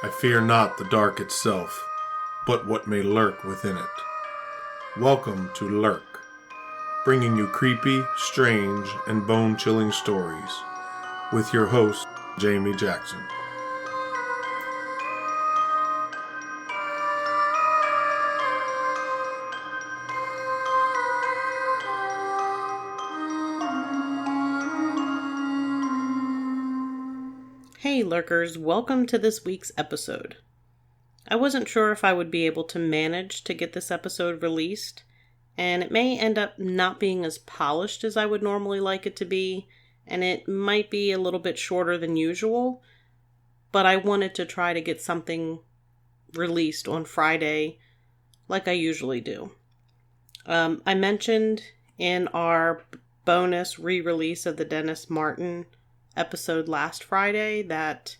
I fear not the dark itself, but what may lurk within it. Welcome to Lurk, bringing you creepy, strange, and bone-chilling stories, with your host, Jamie Jackson. Hey lurkers, welcome to this week's episode. I wasn't sure if I would be able to manage to get this episode released, and it may end up not being as polished as I would normally like it to be, and it might be a little bit shorter than usual, but I wanted to try to get something released on Friday like I usually do. I mentioned in our bonus re-release of the Dennis Martin episode last Friday that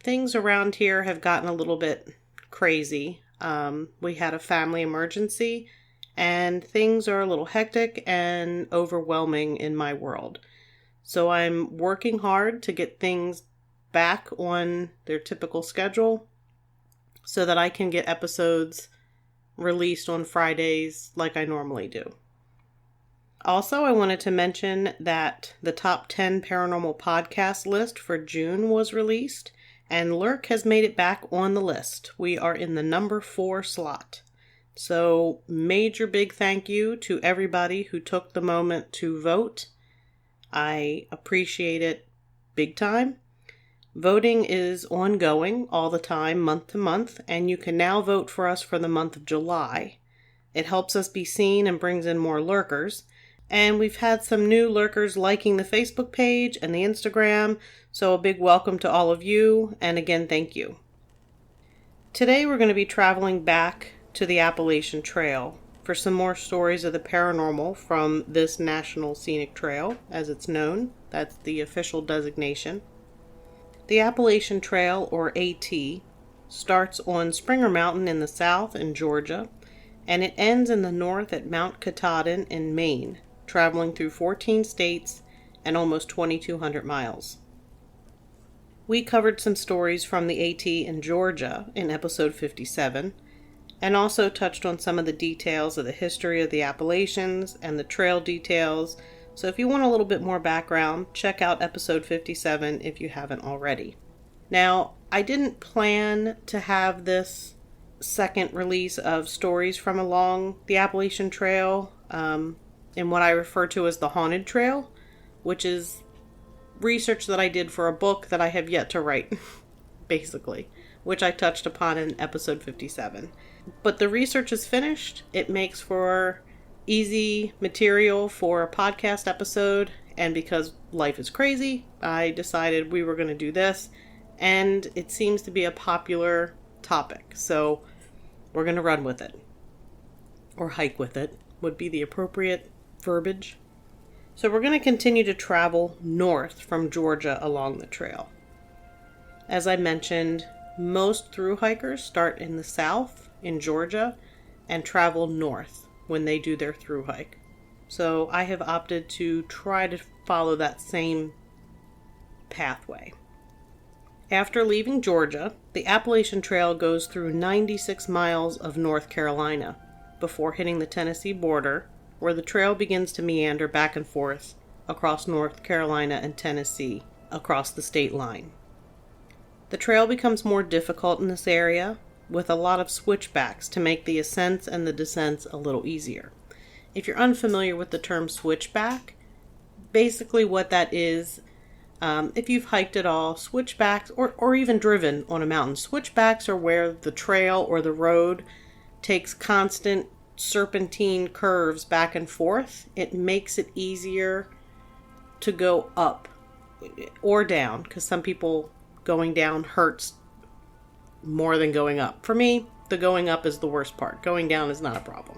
things around here have gotten a little bit crazy. We had a family emergency and things are a little hectic and overwhelming in my world. So I'm working hard to get things back on their typical schedule so that I can get episodes released on Fridays like I normally do. Also, I wanted to mention that the top 10 paranormal podcast list for June was released, and Lurk has made it back on the list. We are in the number 4 slot. So, major big thank you to everybody who took the moment to vote. I appreciate it big time. Voting is ongoing all the time, month to month, and you can now vote for us for the month of July. It helps us be seen and brings in more lurkers. And we've had some new lurkers liking the Facebook page and the Instagram, so a big welcome to all of you, and again, thank you. Today we're going to be traveling back to the Appalachian Trail for some more stories of the paranormal from this National Scenic Trail, as it's known. That's the official designation. The Appalachian Trail, or AT, starts on Springer Mountain in the south in Georgia, and it ends in the north at Mount Katahdin in Maine, traveling through 14 states and almost 2,200 miles. We covered some stories from the AT in Georgia in episode 57, and also touched on some of the details of the history of the Appalachians and the trail details. So if you want a little bit more background, check out episode 57 if you haven't already. Now, I didn't plan to have this second release of stories from along the Appalachian Trail in what I refer to as the Haunted Trail, which is research that I did for a book that I have yet to write, basically, which I touched upon in episode 57. But the research is finished. It makes for easy material for a podcast episode, and because life is crazy, I decided we were going to do this, and it seems to be a popular topic, so we're going to run with it. Or hike with it would be the appropriate verbiage. So we're going to continue to travel north from Georgia along the trail. As I mentioned, most thru hikers start in the south in Georgia and travel north when they do their thru hike. So I have opted to try to follow that same pathway. After leaving Georgia, the Appalachian Trail goes through 96 miles of North Carolina before hitting the Tennessee border, where the trail begins to meander back and forth across North Carolina and Tennessee across the state line. The trail becomes more difficult in this area, with a lot of switchbacks to make the ascents and the descents a little easier. If you're unfamiliar with the term switchback, basically what that is, if you've hiked at all, switchbacks, or even driven on a mountain, switchbacks are where the trail or the road takes constant serpentine curves back and forth. It makes it easier to go up or down, because some people going down hurts more than going up. For me, the going up is the worst part. Going down is not a problem.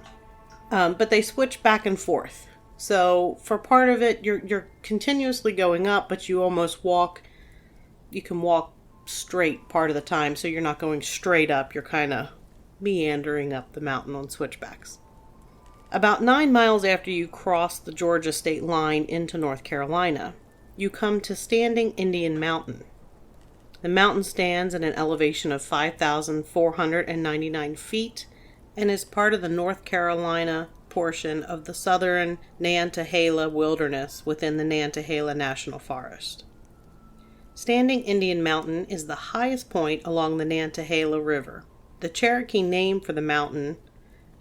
But they switch back and forth. So for part of it, you're continuously going up, but you can walk straight part of the time, so you're not going straight up. You're kind of meandering up the mountain on switchbacks. About 9 miles after you cross the Georgia state line into North Carolina, you come to Standing Indian Mountain. The mountain stands at an elevation of 5,499 feet and is part of the North Carolina portion of the southern Nantahala Wilderness within the Nantahala National Forest. Standing Indian Mountain is the highest point along the Nantahala River. The Cherokee name for the mountain,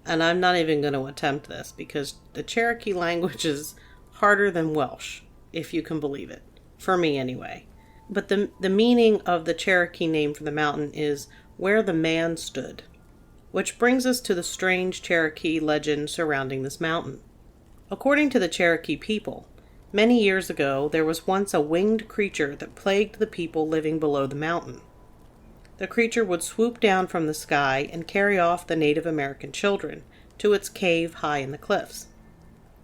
and I'm not even going to attempt this because the Cherokee language is harder than Welsh, if you can believe it. For me, anyway. But the meaning of the Cherokee name for the mountain is where the man stood, which brings us to the strange Cherokee legend surrounding this mountain. According to the Cherokee people, many years ago there was once a winged creature that plagued the people living below the mountain. The creature would swoop down from the sky and carry off the Native American children to its cave high in the cliffs.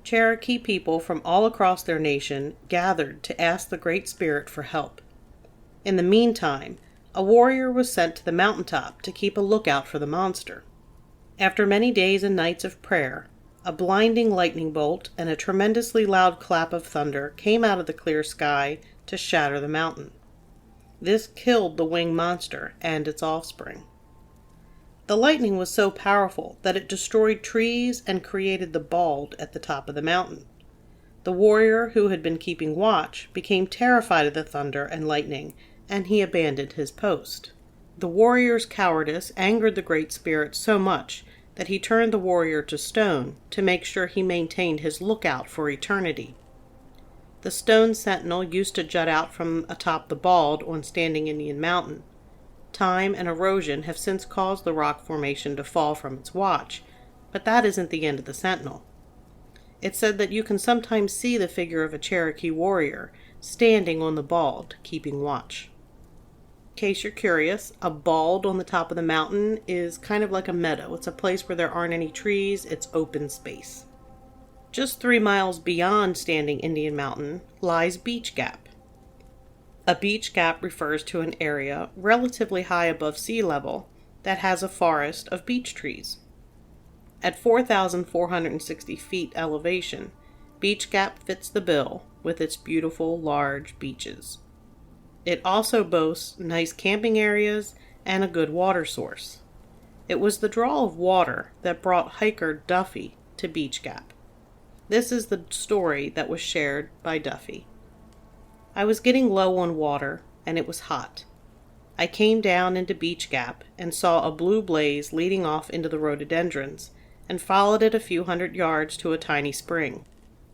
Cherokee people from all across their nation gathered to ask the Great Spirit for help. In the meantime, a warrior was sent to the mountaintop to keep a lookout for the monster. After many days and nights of prayer, a blinding lightning bolt and a tremendously loud clap of thunder came out of the clear sky to shatter the mountain. This killed the winged monster and its offspring. The lightning was so powerful that it destroyed trees and created the bald at the top of the mountain. The warrior who had been keeping watch became terrified of the thunder and lightning, and he abandoned his post. The warrior's cowardice angered the Great Spirit so much that he turned the warrior to stone to make sure he maintained his lookout for eternity. The stone sentinel used to jut out from atop the bald on Standing Indian Mountain. Time and erosion have since caused the rock formation to fall from its watch, but that isn't the end of the sentinel. It's said that you can sometimes see the figure of a Cherokee warrior standing on the bald, keeping watch. In case you're curious, a bald on the top of the mountain is kind of like a meadow. It's a place where there aren't any trees, it's open space. Just 3 miles beyond Standing Indian Mountain lies Beach Gap. A beach gap refers to an area relatively high above sea level that has a forest of beech trees. At 4,460 feet elevation, Beach Gap fits the bill with its beautiful large beaches. It also boasts nice camping areas and a good water source. It was the draw of water that brought hiker Duffy to Beach Gap. This is the story that was shared by Duffy. I was getting low on water, and it was hot. I came down into Beach Gap and saw a blue blaze leading off into the rhododendrons, and followed it a few hundred yards to a tiny spring.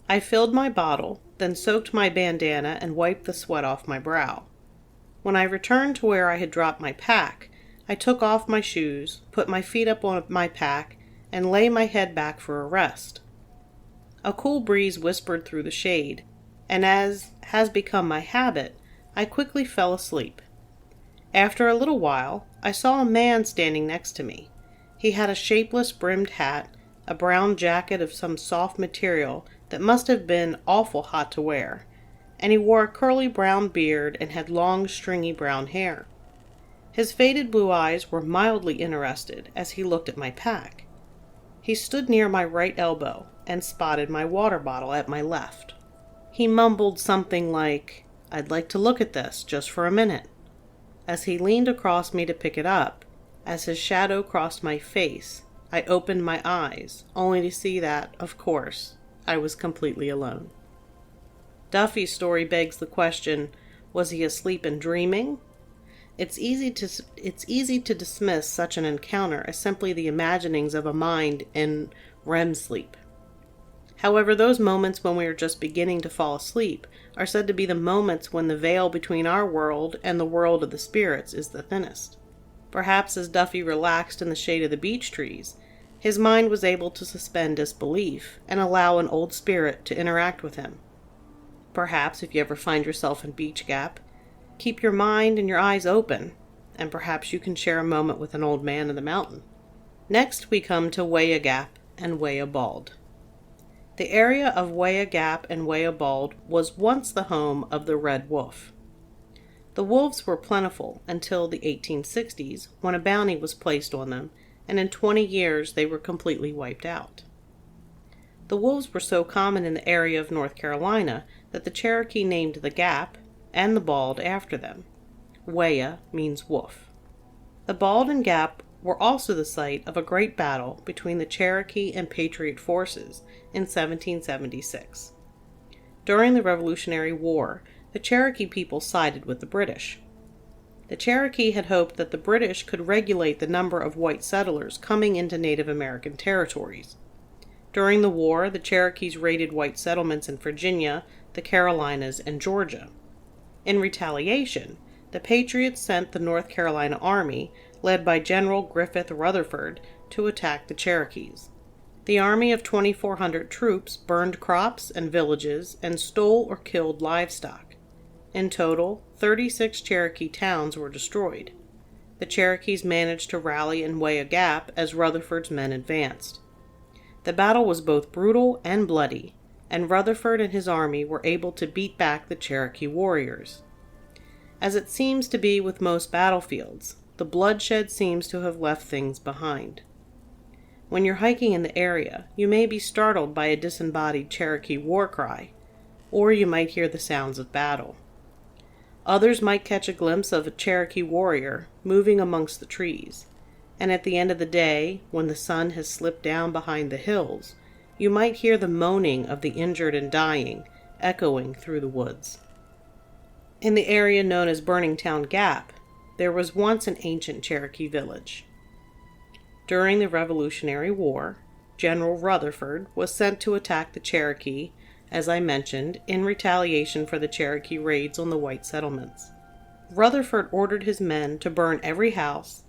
I filled my bottle, then soaked my bandana and wiped the sweat off my brow. When I returned to where I had dropped my pack, I took off my shoes, put my feet up on my pack, and lay my head back for a rest. A cool breeze whispered through the shade, and as has become my habit, I quickly fell asleep. After a little while, I saw a man standing next to me. He had a shapeless brimmed hat, a brown jacket of some soft material that must have been awful hot to wear, and he wore a curly brown beard and had long, stringy brown hair. His faded blue eyes were mildly interested as he looked at my pack. He stood near my right elbow and spotted my water bottle at my left. He mumbled something like, "I'd like to look at this, just for a minute." As he leaned across me to pick it up, as his shadow crossed my face, I opened my eyes, only to see that, of course, I was completely alone. Duffy's story begs the question, was he asleep and dreaming? It's easy to dismiss such an encounter as simply the imaginings of a mind in REM sleep. However, those moments when we are just beginning to fall asleep are said to be the moments when the veil between our world and the world of the spirits is the thinnest. Perhaps as Duffy relaxed in the shade of the beech trees, his mind was able to suspend disbelief and allow an old spirit to interact with him. Perhaps if you ever find yourself in Beach Gap, keep your mind and your eyes open, and perhaps you can share a moment with an old man in the mountain. Next we come to Weah Gap and Weah Bald. The area of Weah Gap and Weah Bald was once the home of the red wolf. The wolves were plentiful until the 1860s, when a bounty was placed on them, and in 20 years they were completely wiped out. The wolves were so common in the area of North Carolina that the Cherokee named the Gap and the Bald after them. Weah means wolf. The Bald Gap were also the site of a great battle between the Cherokee and Patriot forces in 1776. During the Revolutionary War, the Cherokee people sided with the British. The Cherokee had hoped that the British could regulate the number of white settlers coming into Native American territories. During the war, the Cherokees raided white settlements in Virginia, the Carolinas, and Georgia. In retaliation, the Patriots sent the North Carolina Army, led by General Griffith Rutherford, to attack the Cherokees. The army of 2,400 troops burned crops and villages and stole or killed livestock. In total, 36 Cherokee towns were destroyed. The Cherokees managed to rally in Weah Gap as Rutherford's men advanced. The battle was both brutal and bloody, and Rutherford and his army were able to beat back the Cherokee warriors. As it seems to be with most battlefields, the bloodshed seems to have left things behind. When you're hiking in the area, you may be startled by a disembodied Cherokee war cry, or you might hear the sounds of battle. Others might catch a glimpse of a Cherokee warrior moving amongst the trees, and at the end of the day, when the sun has slipped down behind the hills, you might hear the moaning of the injured and dying echoing through the woods. In the area known as Burningtown Gap, there was once an ancient Cherokee village. During the Revolutionary War, General Rutherford was sent to attack the Cherokee, as I mentioned, in retaliation for the Cherokee raids on the white settlements. Rutherford ordered his men to burn every house,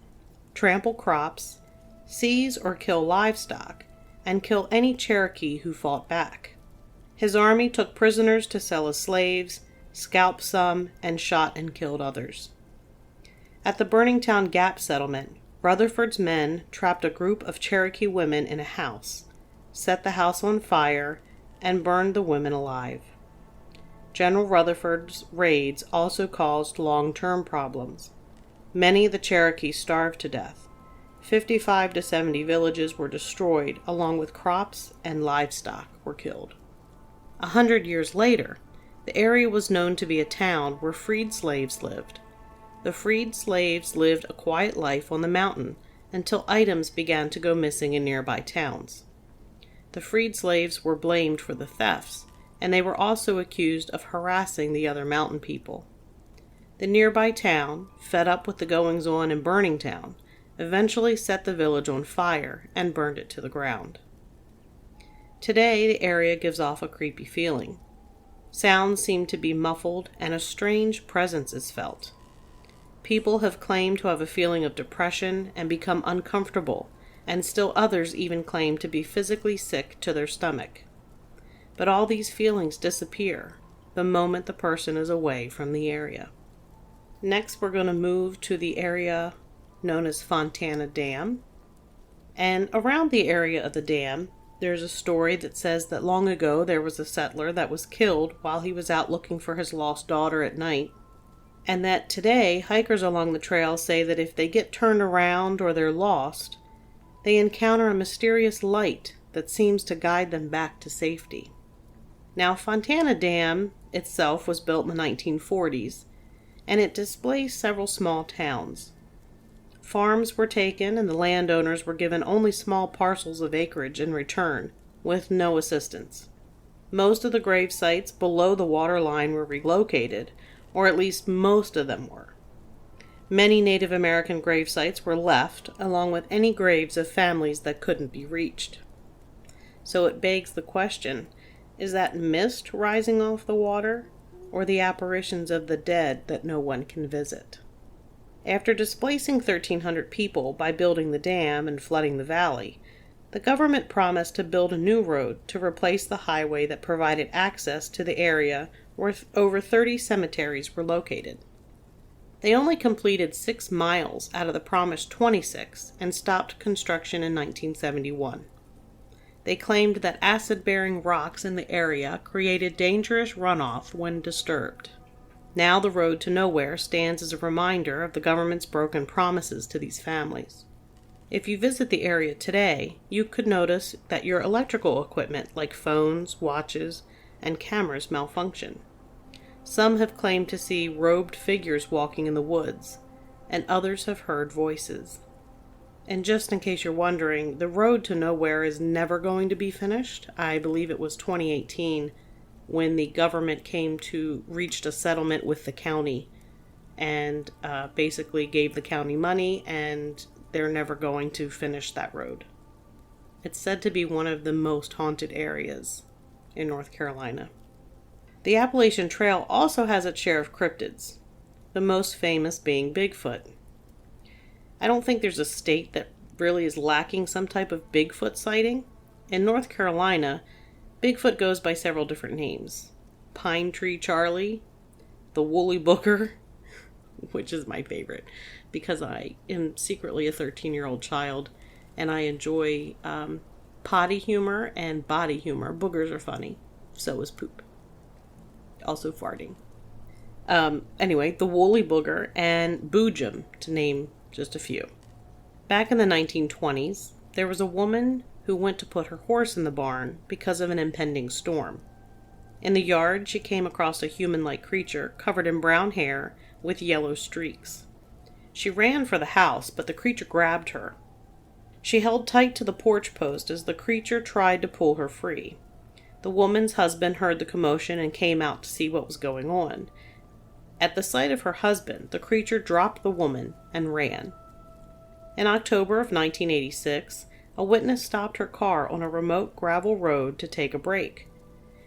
trample crops, seize or kill livestock, and kill any Cherokee who fought back. His army took prisoners to sell as slaves, scalped some, and shot and killed others. At the Burningtown Gap settlement, Rutherford's men trapped a group of Cherokee women in a house, set the house on fire, and burned the women alive. General Rutherford's raids also caused long-term problems. Many of the Cherokees starved to death. 55 to 70 villages were destroyed, along with crops and livestock were killed. 100 years later, the area was known to be a town where freed slaves lived. The freed slaves lived a quiet life on the mountain until items began to go missing in nearby towns. The freed slaves were blamed for the thefts, and they were also accused of harassing the other mountain people. The nearby town, fed up with the goings-on in Burningtown, eventually set the village on fire and burned it to the ground. Today, the area gives off a creepy feeling. Sounds seem to be muffled, and a strange presence is felt. People have claimed to have a feeling of depression and become uncomfortable, and still others even claim to be physically sick to their stomach. But all these feelings disappear the moment the person is away from the area. Next, we're going to move to the area known as Fontana Dam. And around the area of the dam, there's a story that says that long ago there was a settler that was killed while he was out looking for his lost daughter at night. And that today, hikers along the trail say that if they get turned around or they're lost, they encounter a mysterious light that seems to guide them back to safety. Now, Fontana Dam itself was built in the 1940s, and it displaced several small towns. Farms were taken, and the landowners were given only small parcels of acreage in return, with no assistance. Most of the grave sites below the water line were relocated, or at least most of them were. Many Native American grave sites were left, along with any graves of families that couldn't be reached. So it begs the question, is that mist rising off the water, or the apparitions of the dead that no one can visit? After displacing 1,300 people by building the dam and flooding the valley, the government promised to build a new road to replace the highway that provided access to the area where over 30 cemeteries were located. They only completed 6 miles out of the promised 26 and stopped construction in 1971. They claimed that acid-bearing rocks in the area created dangerous runoff when disturbed. Now the road to nowhere stands as a reminder of the government's broken promises to these families. If you visit the area today, you could notice that your electrical equipment like phones, watches, and cameras malfunction. Some have claimed to see robed figures walking in the woods, and others have heard voices. And just in case you're wondering, the road to nowhere is never going to be finished. I believe it was 2018 when the government reached a settlement with the county and basically gave the county money, and they're never going to finish that road. It's said to be one of the most haunted areas in North Carolina. The Appalachian Trail also has its share of cryptids, the most famous being Bigfoot. I don't think there's a state that really is lacking some type of Bigfoot sighting. In North Carolina, Bigfoot goes by several different names. Pine Tree Charlie, the Woolly Booger, which is my favorite because I am secretly a 13-year-old child and I enjoy potty humor and body humor. Boogers are funny. So is poop. Also farting. Anyway, the Woolly Booger and Boojum, to name just a few. Back in the 1920s, there was a woman who went to put her horse in the barn because of an impending storm. In the yard, she came across a human-like creature covered in brown hair with yellow streaks. She ran for the house, but the creature grabbed her. She held tight to the porch post as the creature tried to pull her free. The woman's husband heard the commotion and came out to see what was going on. At the sight of her husband, the creature dropped the woman and ran. In October of 1986, a witness stopped her car on a remote gravel road to take a break.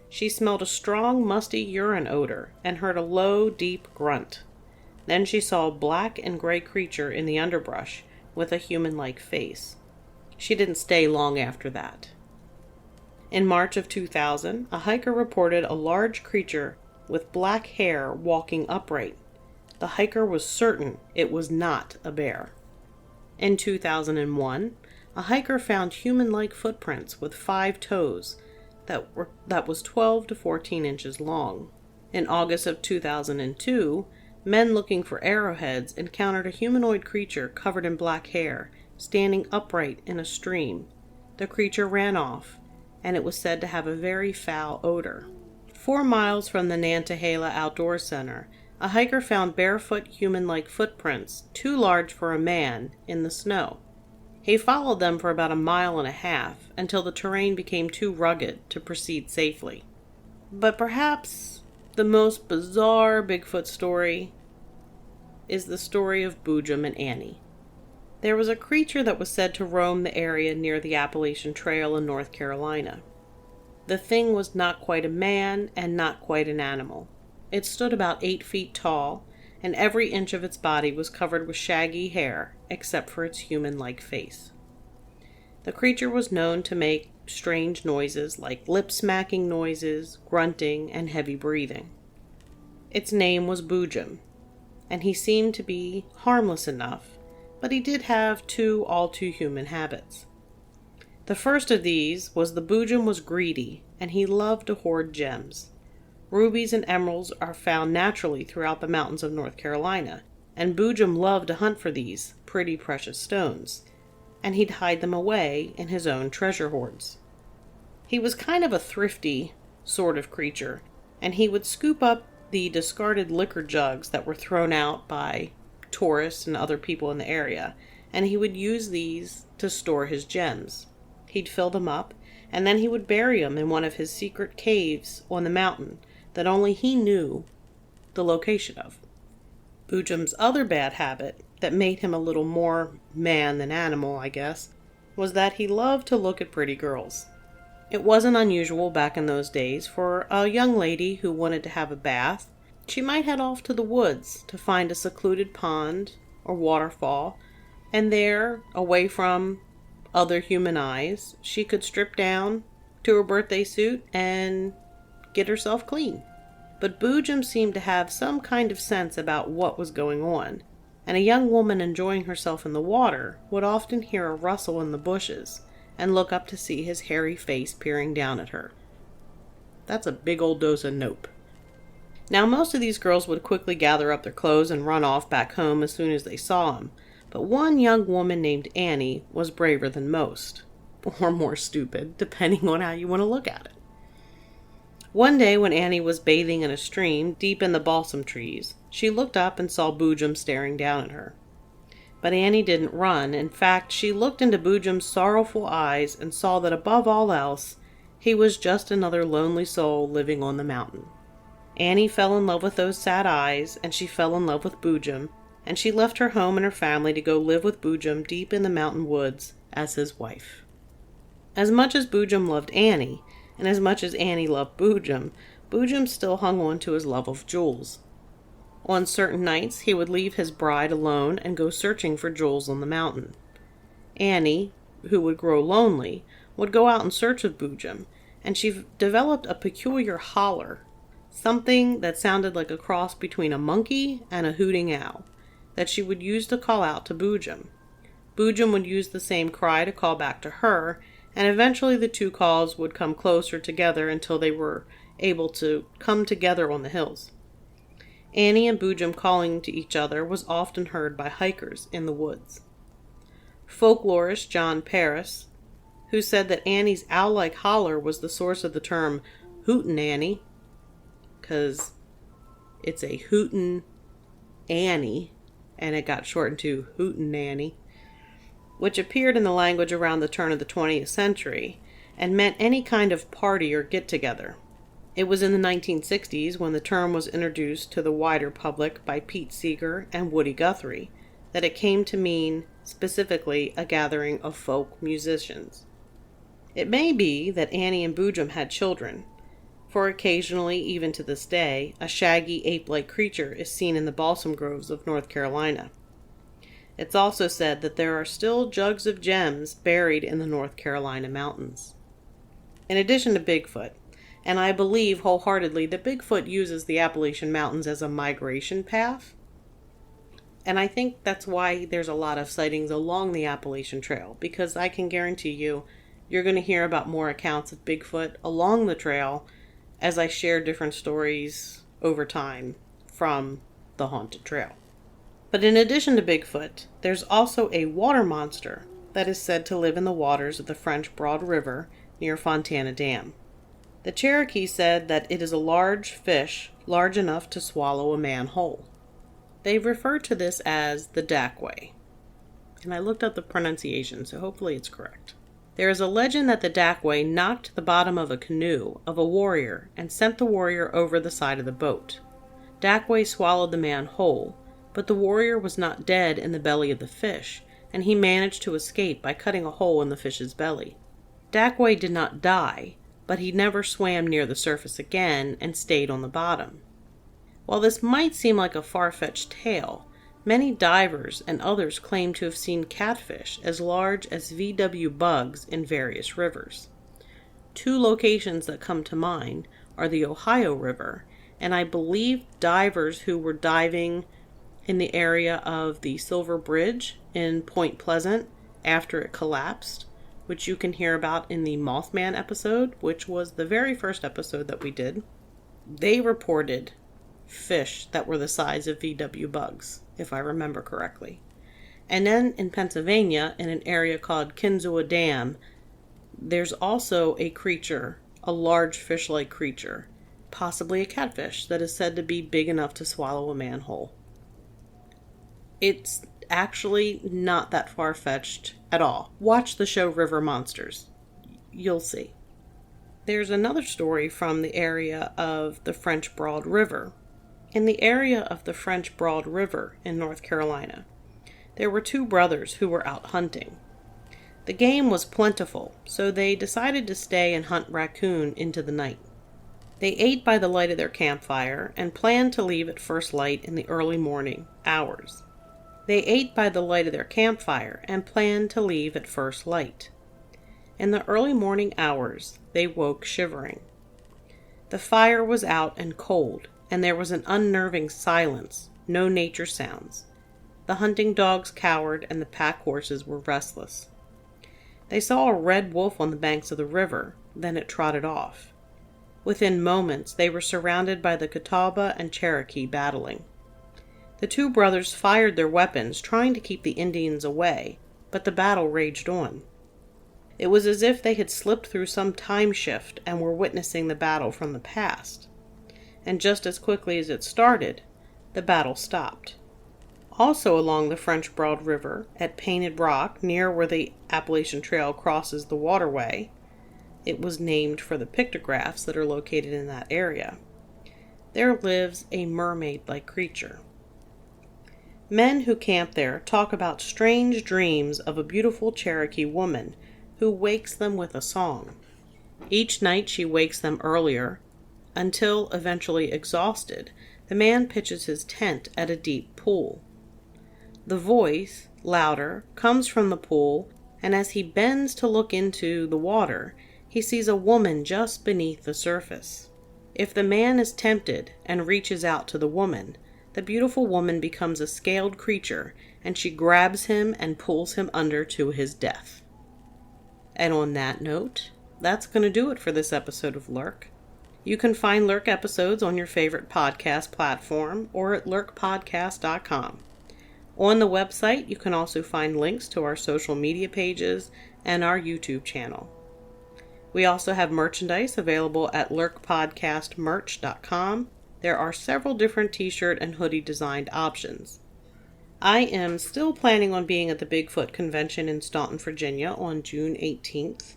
She smelled a strong, musty urine odor and heard a low, deep grunt. Then she saw a black and gray creature in the underbrush with a human-like face. She didn't stay long after that. In March of 2000, a hiker reported a large creature with black hair walking upright. The hiker was certain it was not a bear. In 2001, a hiker found human-like footprints with 5 toes that was 12 to 14 inches long. In August of 2002, men looking for arrowheads encountered a humanoid creature covered in black hair, standing upright in a stream. The creature ran off, and it was said to have a very foul odor. 4 miles from the Nantahala Outdoor Center, a hiker found barefoot human-like footprints, too large for a man, in the snow. He followed them for about 1.5 miles until the terrain became too rugged to proceed safely. But perhaps the most bizarre Bigfoot story is the story of Boojum and Annie. There was a creature that was said to roam the area near the Appalachian Trail in North Carolina. The thing was not quite a man and not quite an animal. It stood about 8 feet tall, and every inch of its body was covered with shaggy hair, except for its human-like face. The creature was known to make strange noises like lip-smacking noises, grunting, and heavy breathing. Its name was Boojum, and he seemed to be harmless enough, but he did have 2 all-too-human habits. The first of these was the Boojum was greedy, and he loved to hoard gems. Rubies and emeralds are found naturally throughout the mountains of North Carolina, and Boojum loved to hunt for these pretty precious stones, and he'd hide them away in his own treasure hoards. He was kind of a thrifty sort of creature, and he would scoop up the discarded liquor jugs that were thrown out by tourists and other people in the area, and he would use these to store his gems. He'd fill them up, and then he would bury them in one of his secret caves on the mountain that only he knew the location of. Boojum's other bad habit, that made him a little more man than animal, I guess, was that he loved to look at pretty girls. It wasn't unusual back in those days for a young lady who wanted to have a bath. She might head off to the woods to find a secluded pond or waterfall, and there, away from other human eyes, she could strip down to her birthday suit and get herself clean. But Boojum seemed to have some kind of sense about what was going on, and a young woman enjoying herself in the water would often hear a rustle in the bushes and look up to see his hairy face peering down at her. That's a big old dose of nope. Now, most of these girls would quickly gather up their clothes and run off back home as soon as they saw him, but one young woman named Annie was braver than most, or more stupid, depending on how you want to look at it. One day when Annie was bathing in a stream deep in the balsam trees, she looked up and saw Boojum staring down at her. But Annie didn't run. In fact, she looked into Boojum's sorrowful eyes and saw that above all else, he was just another lonely soul living on the mountain. Annie fell in love with those sad eyes, and she fell in love with Boojum, and she left her home and her family to go live with Boojum deep in the mountain woods as his wife. As much as Boojum loved Annie, and as much as Annie loved Boojum, Boojum still hung on to his love of jewels. On certain nights, he would leave his bride alone and go searching for jewels on the mountain. Annie, who would grow lonely, would go out in search of Boojum, and she developed a peculiar holler, something that sounded like a cross between a monkey and a hooting owl, that she would use to call out to Boojum. Boojum would use the same cry to call back to her, and eventually the two calls would come closer together until they were able to come together on the hills. Annie and Boojum calling to each other was often heard by hikers in the woods. Folklorist John Paris, who said that Annie's owl-like holler was the source of the term hootin' Annie, because it's a hootin' Annie, and it got shortened to hootin' Annie, which appeared in the language around the turn of the 20th century, and meant any kind of party or get-together. It was in the 1960s, when the term was introduced to the wider public by Pete Seeger and Woody Guthrie, that it came to mean specifically a gathering of folk musicians. It may be that Annie and Boojum had children, for occasionally, even to this day, a shaggy ape-like creature is seen in the balsam groves of North Carolina. It's also said that there are still jugs of gems buried in the North Carolina mountains. In addition to Bigfoot, and I believe wholeheartedly that Bigfoot uses the Appalachian Mountains as a migration path. And I think that's why there's a lot of sightings along the Appalachian Trail, because I can guarantee you're going to hear about more accounts of Bigfoot along the trail as I share different stories over time from the haunted trail. But in addition to Bigfoot, there's also a water monster that is said to live in the waters of the French Broad River near Fontana Dam. The Cherokee said that it is a large fish, large enough to swallow a man whole. They refer to this as the Dackway. And I looked up the pronunciation, so hopefully it's correct. There is a legend that the Dackway knocked the bottom of a canoe of a warrior and sent the warrior over the side of the boat. Dackway swallowed the man whole, but the warrior was not dead in the belly of the fish, and he managed to escape by cutting a hole in the fish's belly. Dackway did not die, but he never swam near the surface again and stayed on the bottom. While this might seem like a far-fetched tale, many divers and others claim to have seen catfish as large as VW bugs in various rivers. Two locations that come to mind are the Ohio River, and I believe divers who were diving in the area of the Silver Bridge in Point Pleasant after it collapsed, which you can hear about in the Mothman episode, which was the very first episode that we did. They reported fish that were the size of VW bugs, if I remember correctly. And then in Pennsylvania, in an area called Kinzua Dam, there's also a creature, a large fish-like creature, possibly a catfish, that is said to be big enough to swallow a man whole. It's actually not that far-fetched at all. Watch the show River Monsters. You'll see. There's another story from the area of the French Broad River. In the area of the French Broad River in North Carolina, there were two brothers who were out hunting. The game was plentiful, so they decided to stay and hunt raccoon into the night. They ate by the light of their campfire and planned to leave at first light in the early morning hours. They ate by the light of their campfire and planned to leave at first light. In the early morning hours, they woke shivering. The fire was out and cold, and there was an unnerving silence, no nature sounds. The hunting dogs cowered, and the pack horses were restless. They saw a red wolf on the banks of the river, then it trotted off. Within moments, they were surrounded by the Catawba and Cherokee battling. The two brothers fired their weapons, trying to keep the Indians away, but the battle raged on. It was as if they had slipped through some time shift and were witnessing the battle from the past. And just as quickly as it started, the battle stopped. Also along the French Broad River, at Painted Rock, near where the Appalachian Trail crosses the waterway, it was named for the pictographs that are located in that area, there lives a mermaid-like creature. Men who camp there talk about strange dreams of a beautiful Cherokee woman who wakes them with a song. Each night she wakes them earlier, until, eventually exhausted, the man pitches his tent at a deep pool. The voice, louder, comes from the pool, and as he bends to look into the water, he sees a woman just beneath the surface. If the man is tempted and reaches out to the woman, the beautiful woman becomes a scaled creature, and she grabs him and pulls him under to his death. And on that note, that's going to do it for this episode of Lurk. You can find Lurk episodes on your favorite podcast platform or at lurkpodcast.com. On the website, you can also find links to our social media pages and our YouTube channel. We also have merchandise available at lurkpodcastmerch.com. There are several different t-shirt and hoodie designed options. I am still planning on being at the Bigfoot Convention in Staunton, Virginia on June 18th.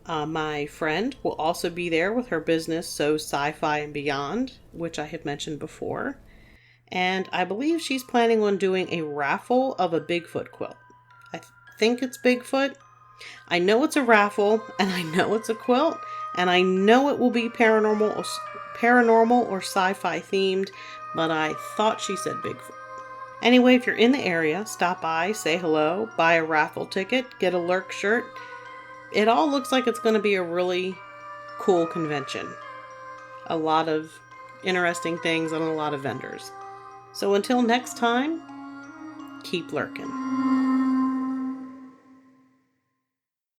My friend will also be there with her business So Sci-Fi and Beyond, which I have mentioned before. And I believe she's planning on doing a raffle of a Bigfoot quilt. I think it's Bigfoot. I know it's a raffle, and I know it's a quilt, and I know it will be paranormal or sci-fi themed, but I thought she said Bigfoot. Anyway, if you're in the area, stop by, say hello, buy a raffle ticket, get a Lurk shirt. It all looks like it's going to be a really cool convention. A lot of interesting things and a lot of vendors. So until next time, keep lurking.